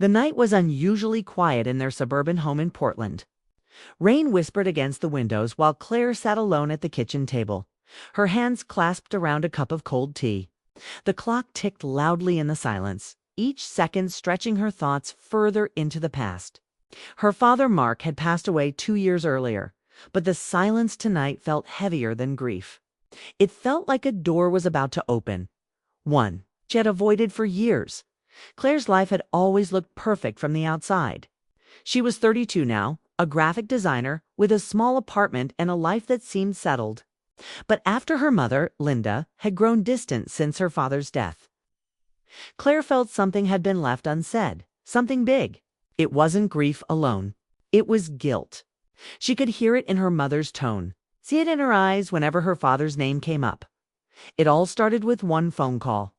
The night was unusually quiet in their suburban home in Portland. Rain whispered against the windows while Claire sat alone at the kitchen table, her hands clasped around a cup of cold tea. The clock ticked loudly in the silence, each second stretching her thoughts further into the past. Her father, Mark, had passed away 2 years earlier, but the silence tonight felt heavier than grief. It felt like a door was about to open, one she had avoided for years. Claire's life had always looked perfect from the outside. She was 32 now, a graphic designer with a small apartment and a life that seemed settled. But after her mother, Linda, had grown distant since her father's death, Claire felt something had been left unsaid, something big. It wasn't grief alone. It was guilt. She could hear it in her mother's tone, see it in her eyes whenever her father's name came up. It all started with one phone call.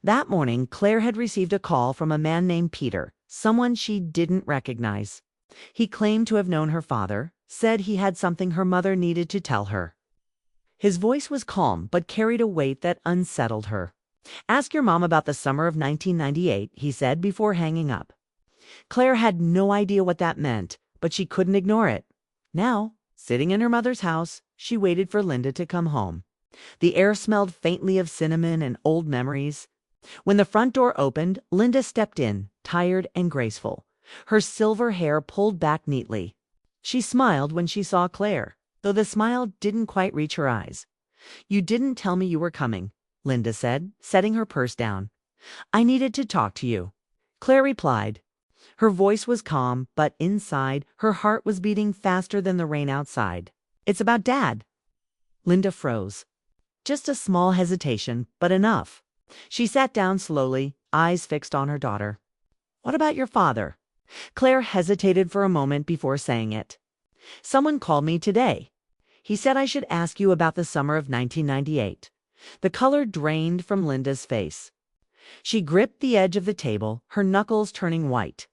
That morning, Claire had received a call from a man named Peter, someone she didn't recognize. He claimed to have known her father, said he had something her mother needed to tell her. His voice was calm but carried a weight that unsettled her. "Ask your mom about the summer of 1998, he said before hanging up. Claire had no idea what that meant, but she couldn't ignore it. Now, sitting in her mother's house, she waited for Linda to come home. The air smelled faintly of cinnamon and old memories. When the front door opened, Linda stepped in, tired and graceful, her silver hair pulled back neatly. She smiled when she saw Claire, though the smile didn't quite reach her eyes. "You didn't tell me you were coming," Linda said, setting her purse down. "I needed to talk to you," Claire replied. Her voice was calm, but inside, her heart was beating faster than the rain outside. "It's about Dad." Linda froze. Just a small hesitation, but enough. She sat down slowly, eyes fixed on her daughter. "What about your father?" Claire hesitated for a moment before saying it. "Someone called me today. He said I should ask you about the summer of 1998. The color drained from Linda's face. She gripped the edge of the table, her knuckles turning white.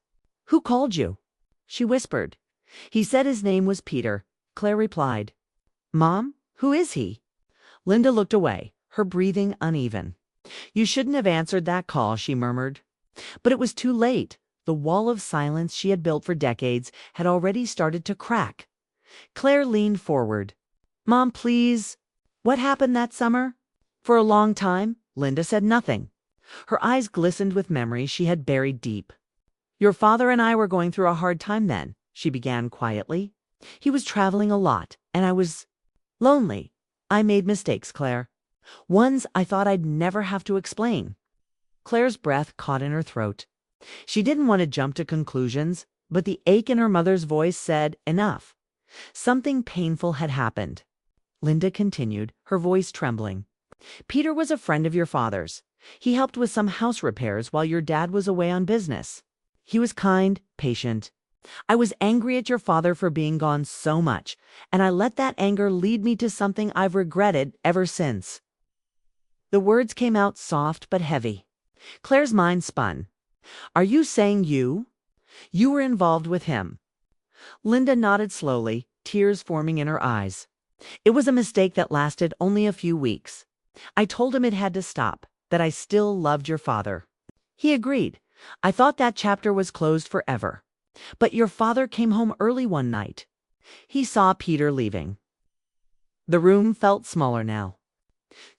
"Who called you?" she whispered. "He said his name was Peter," Claire replied. "Mom, who is he?" Linda looked away, her breathing uneven. "You shouldn't have answered that call," she murmured. But it was too late. The wall of silence she had built for decades had already started to crack. Claire leaned forward. "Mom, please. What happened that summer?" For a long time, Linda said nothing. Her eyes glistened with memories she had buried deep. "Your father and I were going through a hard time then," she began quietly. "He was traveling a lot, and I was lonely. I made mistakes, Claire. Ones I thought I'd never have to explain." Claire's breath caught in her throat. She didn't want to jump to conclusions, but the ache in her mother's voice said enough. Something painful had happened. Linda continued, her voice trembling. "Peter was a friend of your father's. He helped with some house repairs while your dad was away on business. He was kind, patient. I was angry at your father for being gone so much, and I let that anger lead me to something I've regretted ever since." The words came out soft but heavy. Claire's mind spun. "Are you saying you were involved with him?" Linda nodded slowly, tears forming in her eyes. "It was a mistake that lasted only a few weeks. I told him it had to stop, that I still loved your father. He agreed. I thought that chapter was closed forever. But your father came home early one night. He saw Peter leaving." The room felt smaller now.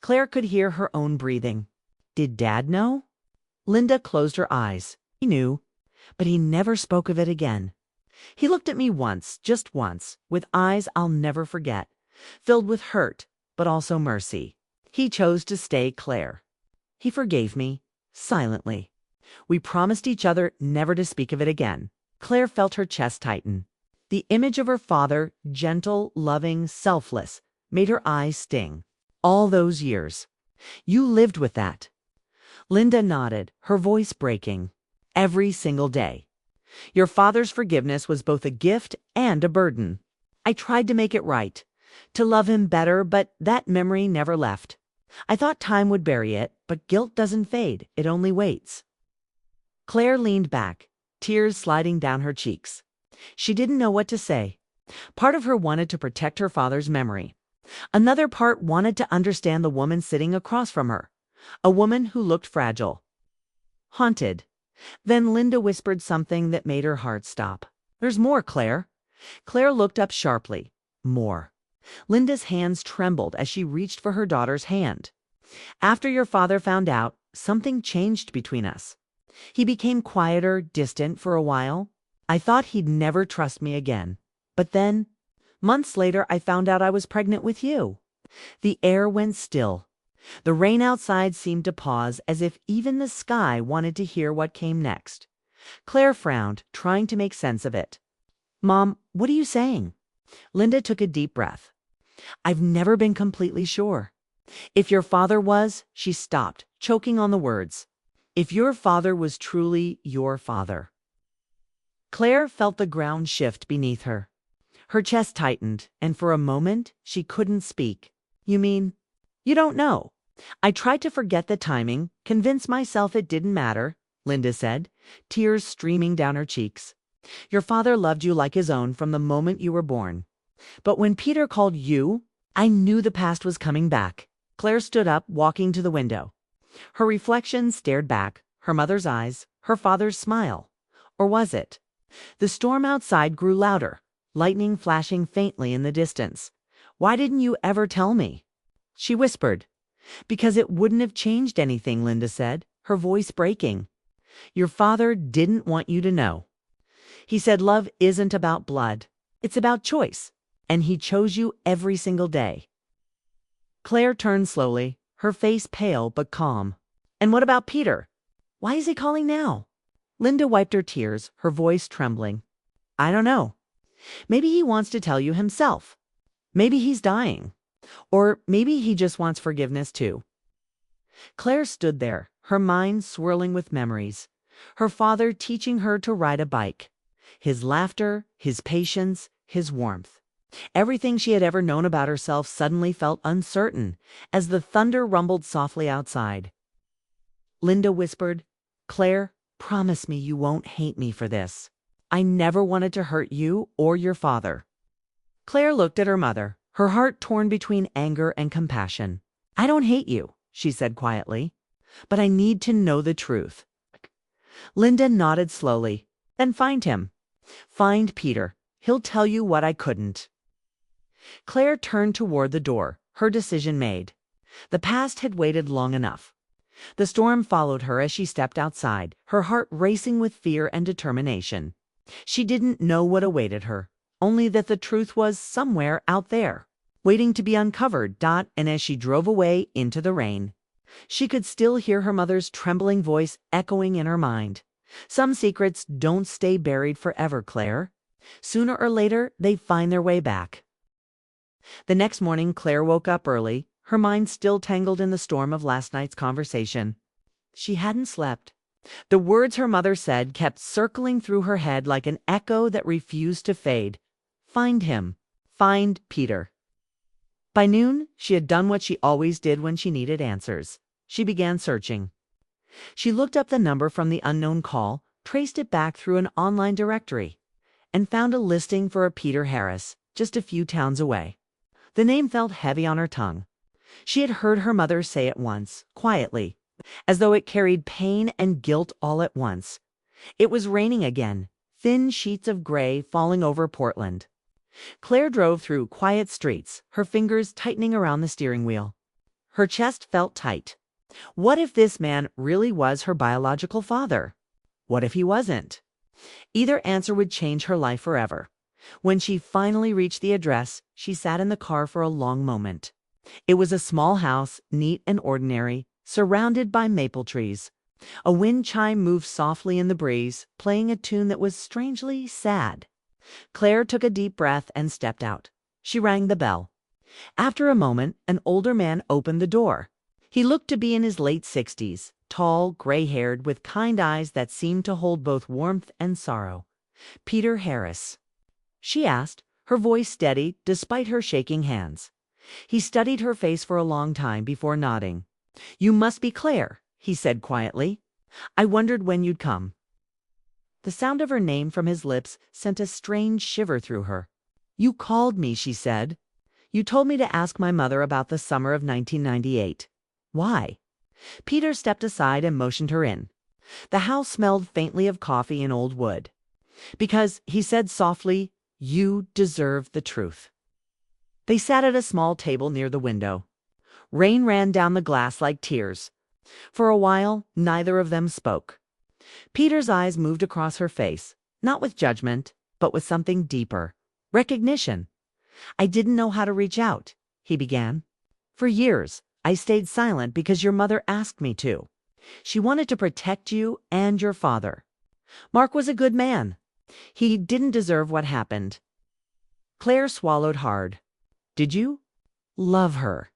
Claire could hear her own breathing. Did Dad know? Linda closed her eyes. He knew, but he never spoke of it again. "He looked at me once, just once, with eyes I'll never forget, filled with hurt, but also mercy. He chose to stay, Claire. He forgave me, silently. We promised each other never to speak of it again." Claire felt her chest tighten. The image of her father, gentle, loving, selfless, made her eyes sting. All those years. "You lived with that." Linda nodded, her voice breaking. "Every single day. Your father's forgiveness was both a gift and a burden. I tried to make it right, to love him better, but that memory never left. I thought time would bury it, but guilt doesn't fade, it only waits." Claire leaned back, tears sliding down her cheeks. She didn't know what to say. Part of her wanted to protect her father's memory. Another part wanted to understand the woman sitting across from her, a woman who looked fragile, haunted. Then Linda whispered something that made her heart stop. "There's more, Claire." Claire looked up sharply. More. Linda's hands trembled as she reached for her daughter's hand. "After your father found out, something changed between us. He became quieter, distant for a while. I thought he'd never trust me again. But then, months later, I found out I was pregnant with you." The air went still. The rain outside seemed to pause, as if even the sky wanted to hear what came next. Claire frowned, trying to make sense of it. "Mom, what are you saying?" Linda took a deep breath. "I've never been completely sure. If your father was," she stopped, choking on the words. "If your father was truly your father." Claire felt the ground shift beneath her. Her chest tightened, and for a moment she couldn't speak. "You mean, you don't know?" "I tried to forget the timing, convince myself it didn't matter," Linda said, tears streaming down her cheeks. "Your father loved you like his own from the moment you were born. But when Peter called you, I knew the past was coming back." Claire stood up, walking to the window. Her reflection stared back, her mother's eyes, her father's smile. Or was it? The storm outside grew louder, lightning flashing faintly in the distance. "Why didn't you ever tell me?" she whispered. "Because it wouldn't have changed anything," Linda said, her voice breaking. "Your father didn't want you to know. He said love isn't about blood. It's about choice. And he chose you every single day." Claire turned slowly, her face pale but calm. "And what about Peter? Why is he calling now?" Linda wiped her tears, her voice trembling. "I don't know. Maybe he wants to tell you himself. Maybe he's dying. Or maybe he just wants forgiveness too." Claire stood there, her mind swirling with memories. Her father teaching her to ride a bike. His laughter, his patience, his warmth. Everything she had ever known about herself suddenly felt uncertain as the thunder rumbled softly outside. Linda whispered, "Claire, promise me you won't hate me for this. I never wanted to hurt you or your father." Claire looked at her mother, her heart torn between anger and compassion. "I don't hate you," she said quietly, "but I need to know the truth." Linda nodded slowly. "Then find him. Find Peter. He'll tell you what I couldn't." Claire turned toward the door, her decision made. The past had waited long enough. The storm followed her as she stepped outside, her heart racing with fear and determination. She didn't know what awaited her, only that the truth was somewhere out there, waiting to be uncovered. And as she drove away into the rain, she could still hear her mother's trembling voice echoing in her mind. "Some secrets don't stay buried forever, Claire. Sooner or later, they find their way back." The next morning, Claire woke up early, her mind still tangled in the storm of last night's conversation. She hadn't slept. The words her mother said kept circling through her head like an echo that refused to fade. Find him. Find Peter. By noon, she had done what she always did when she needed answers. She began searching. She looked up the number from the unknown call, traced it back through an online directory, and found a listing for a Peter Harris, just a few towns away. The name felt heavy on her tongue. She had heard her mother say it once, quietly, as though it carried pain and guilt all at once. It was raining again, thin sheets of gray falling over Portland. Claire drove through quiet streets, her fingers tightening around the steering wheel. Her chest felt tight. What if this man really was her biological father? What if he wasn't? Either answer would change her life forever. When she finally reached the address, she sat in the car for a long moment. It was a small house, neat and ordinary, surrounded by maple trees. A wind chime moved softly in the breeze, playing a tune that was strangely sad. Claire took a deep breath and stepped out. She rang the bell. After a moment, an older man opened the door. He looked to be in his late 60s, tall, gray-haired, with kind eyes that seemed to hold both warmth and sorrow. "Peter Harris?" she asked, her voice steady despite her shaking hands. He studied her face for a long time before nodding. "You must be Claire," he said quietly. "I wondered when you'd come." The sound of her name from his lips sent a strange shiver through her. "You called me," she said. "You told me to ask my mother about the summer of 1998. Why?" Peter stepped aside and motioned her in. The house smelled faintly of coffee and old wood. Because he said softly, "You deserve the truth." They sat at a small table near the window. Rain ran down the glass like tears. For a while, neither of them spoke. Peter's eyes moved across her face, not with judgment, but with something deeper. Recognition. "I didn't know how to reach out," he began. "For years, I stayed silent because your mother asked me to. She wanted to protect you and your father. Mark was a good man. He didn't deserve what happened." Claire swallowed hard. "Did you love her?"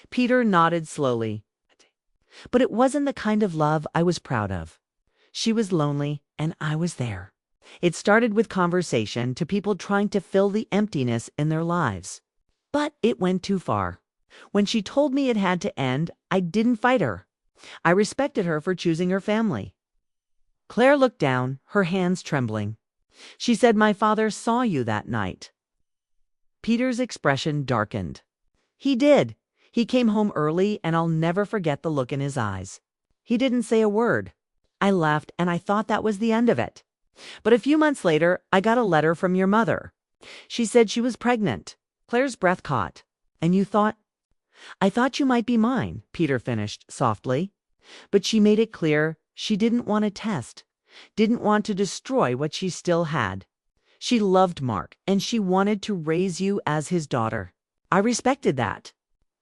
Peter nodded slowly. "But it wasn't the kind of love I was proud of. She was lonely, and I was there. It started with conversation to people trying to fill the emptiness in their lives. But it went too far. When she told me it had to end, I didn't fight her. I respected her for choosing her family." Claire looked down, her hands trembling. She said, "My father saw you that night." Peter's expression darkened. "He did. He came home early, and I'll never forget the look in his eyes. He didn't say a word. I left, and I thought that was the end of it. But a few months later, I got a letter from your mother. She said she was pregnant." Claire's breath caught. "And you thought—" "I thought you might be mine," Peter finished softly. But she made it clear she didn't want to test, didn't want to destroy what she still had. She loved Mark, and she wanted to raise you as his daughter. I respected that.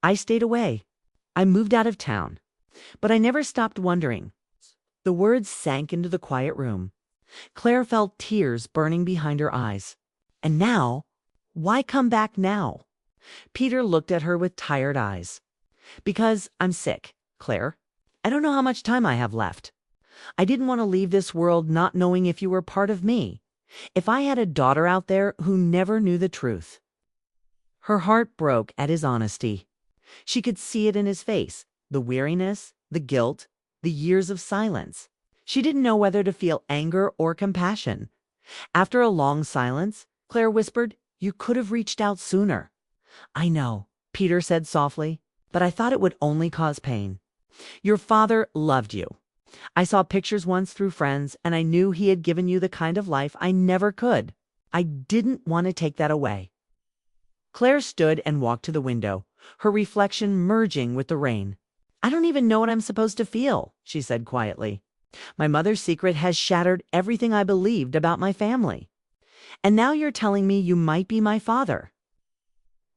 I stayed away. I moved out of town. But I never stopped wondering." The words sank into the quiet room. Claire felt tears burning behind her eyes. "And now? Why come back now?" Peter looked at her with tired eyes. "Because I'm sick, Claire. I don't know how much time I have left. I didn't want to leave this world not knowing if you were part of me. If I had a daughter out there who never knew the truth." Her heart broke at his honesty. She could see it in his face, the weariness, the guilt, the years of silence. She didn't know whether to feel anger or compassion. After a long silence, Claire whispered, "You could have reached out sooner." "I know," Peter said softly, "but I thought it would only cause pain. Your father loved you. I saw pictures once through friends, and I knew he had given you the kind of life I never could. I didn't want to take that away." Claire stood and walked to the window, her reflection merging with the rain. "I don't even know what I'm supposed to feel," she said quietly. "My mother's secret has shattered everything I believed about my family. And now you're telling me you might be my father."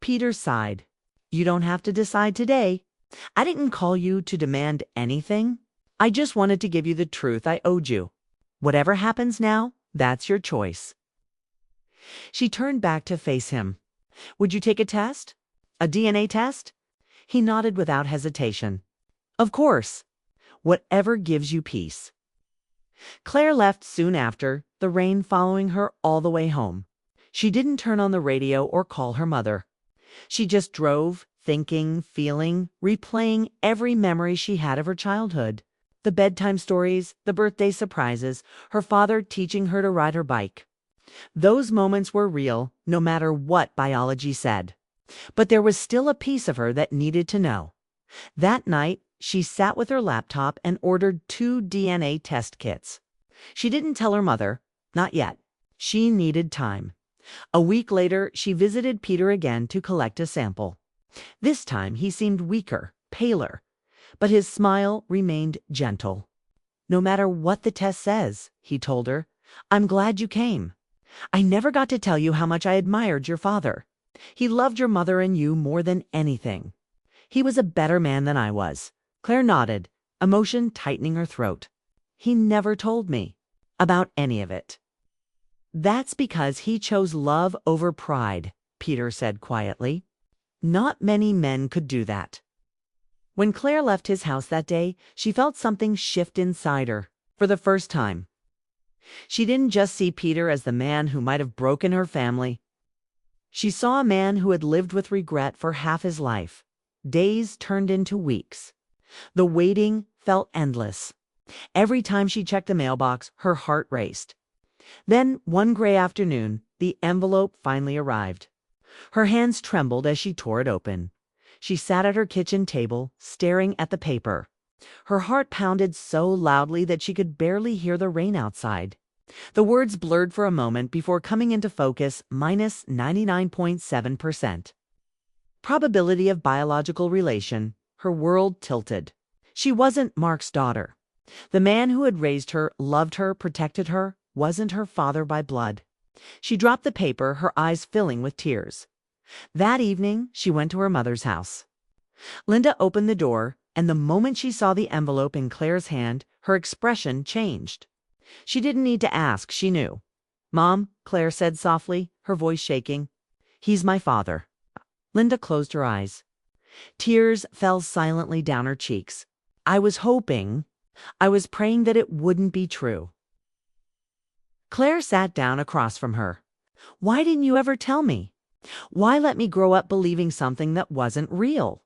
Peter sighed. "You don't have to decide today. I didn't call you to demand anything. I just wanted to give you the truth I owed you. Whatever happens now, that's your choice." She turned back to face him. "Would you take a test? A DNA test?" He nodded without hesitation. "Of course. Whatever gives you peace." Claire left soon after, the rain following her all the way home. She didn't turn on the radio or call her mother. She just drove, thinking, feeling, replaying every memory she had of her childhood. The bedtime stories, the birthday surprises, her father teaching her to ride her bike. Those moments were real, no matter what biology said. But there was still a piece of her that needed to know. That night, she sat with her laptop and ordered 2 DNA test kits. She didn't tell her mother, not yet. She needed time. A week later, she visited Peter again to collect a sample. This time, he seemed weaker, paler, but his smile remained gentle. "No matter what the test says," he told her, "I'm glad you came. I never got to tell you how much I admired your father. He loved your mother and you more than anything. He was a better man than I was." Claire nodded, emotion tightening her throat. "He never told me about any of it." "That's because he chose love over pride," Peter said quietly. "Not many men could do that." When Claire left his house that day, she felt something shift inside her, for the first time. She didn't just see Peter as the man who might have broken her family. She saw a man who had lived with regret for half his life. Days turned into weeks. The waiting felt endless. Every time she checked the mailbox, her heart raced. Then, one gray afternoon, the envelope finally arrived. Her hands trembled as she tore it open. She sat at her kitchen table, staring at the paper. Her heart pounded so loudly that she could barely hear the rain outside. The words blurred for a moment before coming into focus: minus 99.7%. Probability of biological relation. Her world tilted. She wasn't Mark's daughter. The man who had raised her, loved her, protected her, wasn't her father by blood. She dropped the paper, her eyes filling with tears. That evening, she went to her mother's house. Linda opened the door, and the moment she saw the envelope in Claire's hand, her expression changed. She didn't need to ask, she knew. "Mom," Claire said softly, her voice shaking, "he's my father." Linda closed her eyes. Tears fell silently down her cheeks. I was praying that it wouldn't be true." Claire sat down across from her. "Why didn't you ever tell me? Why let me grow up believing something that wasn't real?"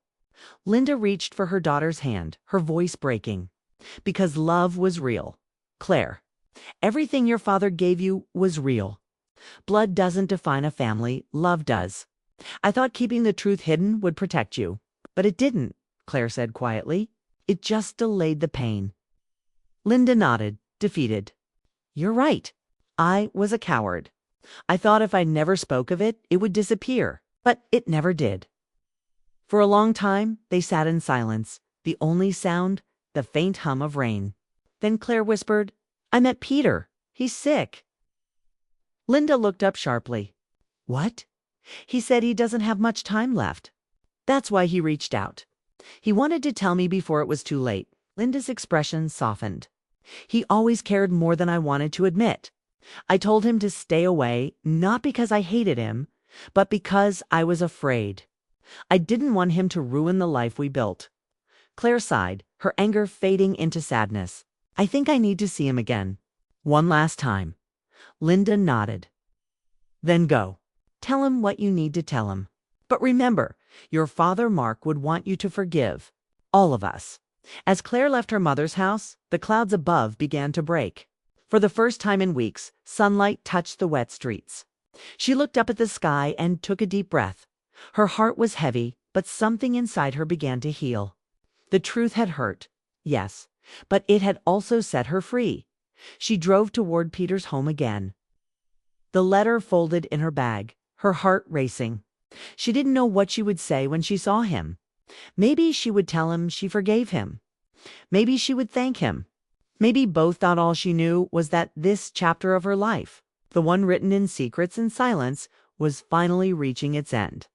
Linda reached for her daughter's hand, her voice breaking. "Because love was real. Claire, everything your father gave you was real. Blood doesn't define a family, love does. I thought keeping the truth hidden would protect you, but it didn't," Claire said quietly. "It just delayed the pain." Linda nodded, defeated. "You're right. I was a coward. I thought if I never spoke of it, it would disappear, but it never did." For a long time, they sat in silence, the only sound, the faint hum of rain. Then Claire whispered, "I met Peter. He's sick." Linda looked up sharply. "What?" "He said he doesn't have much time left. That's why he reached out. He wanted to tell me before it was too late." Linda's expression softened. "He always cared more than I wanted to admit. I told him to stay away, not because I hated him, but because I was afraid. I didn't want him to ruin the life we built." Claire sighed, her anger fading into sadness. "I think I need to see him again. One last time." Linda nodded. "Then go. Tell him what you need to tell him. But remember, your father Mark would want you to forgive. All of us." As Claire left her mother's house, the clouds above began to break. For the first time in weeks, sunlight touched the wet streets. She looked up at the sky and took a deep breath. Her heart was heavy, but something inside her began to heal. The truth had hurt, yes, but it had also set her free. She drove toward Peter's home again. The letter folded in her bag, her heart racing. She didn't know what she would say when she saw him. Maybe she would tell him she forgave him. Maybe she would thank him. Maybe both thought all she knew was that this chapter of her life, the one written in secrets and silence, was finally reaching its end.